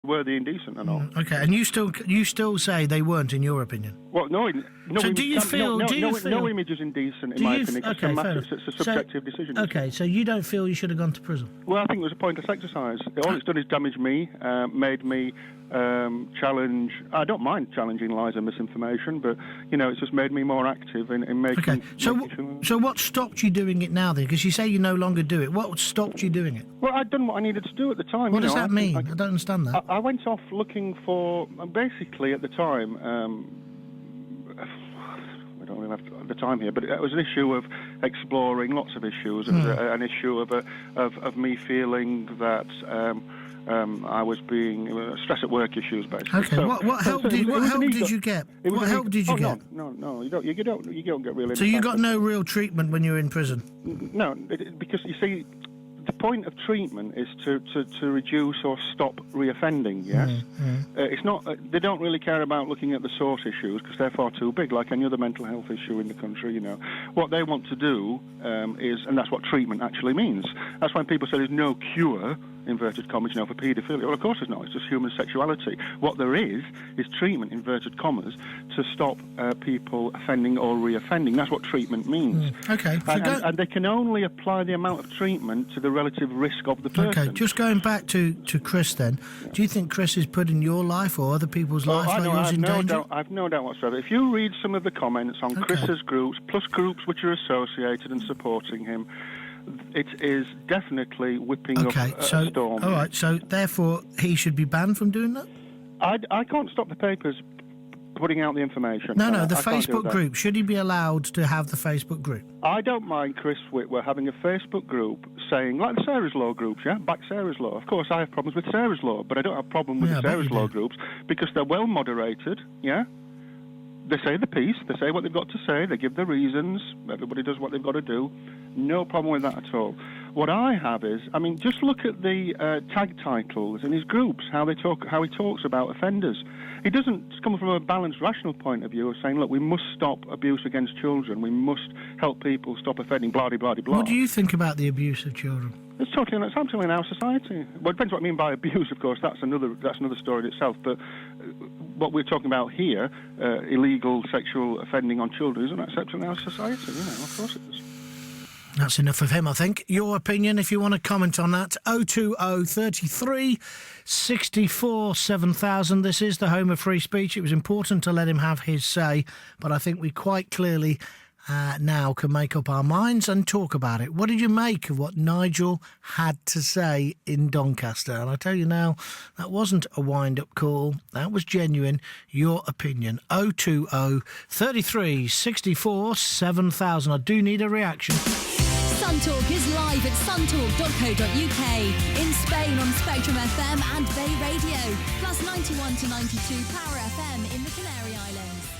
worthy indecent and all. Okay, and you still say they weren't, in your opinion? Well, no. So do you feel? No image is indecent in my opinion. Okay, it's a subjective decision. Okay, so you don't feel you should have gone to prison? Well, I think it was a pointless exercise. All it's done is damage me, made me challenge. I don't mind challenging lies and misinformation, but it's just made me more active in making. Okay, so what stopped you doing it now then? Because you say you no longer do it. What stopped you doing it? Well, I'd done what I needed to do at the time. What does that mean? I don't understand that. I went off looking for, basically at the time. I don't really have the time here, but it was an issue of exploring lots of issues. It was an issue of me feeling that I was being stress at work issues, basically. Okay, so, what help did you get? What help did you get? No, you don't get really. So you got no real treatment when you were in prison? No, because you see, the point of treatment is to reduce or stop reoffending. Yes, it's not. They don't really care about looking at the source issues because they're far too big, like any other mental health issue in the country. What they want to do is, and that's what treatment actually means. That's when people say there's no cure, inverted commas, for paedophilia. Well, of course there's not. It's just human sexuality. What there is treatment, inverted commas, to stop people offending or reoffending. That's what treatment means. Okay. And they can only apply the amount of treatment to the relative risk of the person. Okay, just going back to Chris then, do you think Chris is putting your life or other people's life like yours in danger? I've no doubt whatsoever. If you read some of the comments on Chris's groups, plus groups which are associated and supporting him, it is definitely whipping up a storm. All right, so therefore he should be banned from doing that? I can't stop the papers putting out the information. No, the Facebook group. Should he be allowed to have the Facebook group? I don't mind Chris Whitwer having a Facebook group saying, like the Sarah's Law groups, back Sarah's Law. Of course, I have problems with Sarah's Law, but I don't have a problem with the Sarah's Law groups because they're well moderated, They say the piece, they say what they've got to say, they give the reasons, everybody does what they've got to do. No problem with that at all. What I have is, just look at the tag titles in his groups, how he talks about offenders. He doesn't come from a balanced, rational point of view of saying, look, we must stop abuse against children, we must help people stop offending, blah-de-blah-de-blah. What do you think about the abuse of children? It's absolutely in our society. Well, it depends what I mean by abuse, of course. That's another story in itself. But what we're talking about here, illegal sexual offending on children, isn't accepted in our society. Of course it is. That's enough of him, I think. Your opinion, if you want to comment on that, 020 33 64 7000. This is the home of free speech. It was important to let him have his say, but I think we quite clearly now can make up our minds and talk about it. What did you make of what Nigel had to say in Doncaster? And I tell you now, that wasn't a wind-up call. That was genuine. Your opinion. 020 33 64 7000. I do need a reaction. Sun Talk is live at suntalk.co.uk. In Spain on Spectrum FM and Bay Radio. Plus 91 to 92 Power FM in the Canary Islands.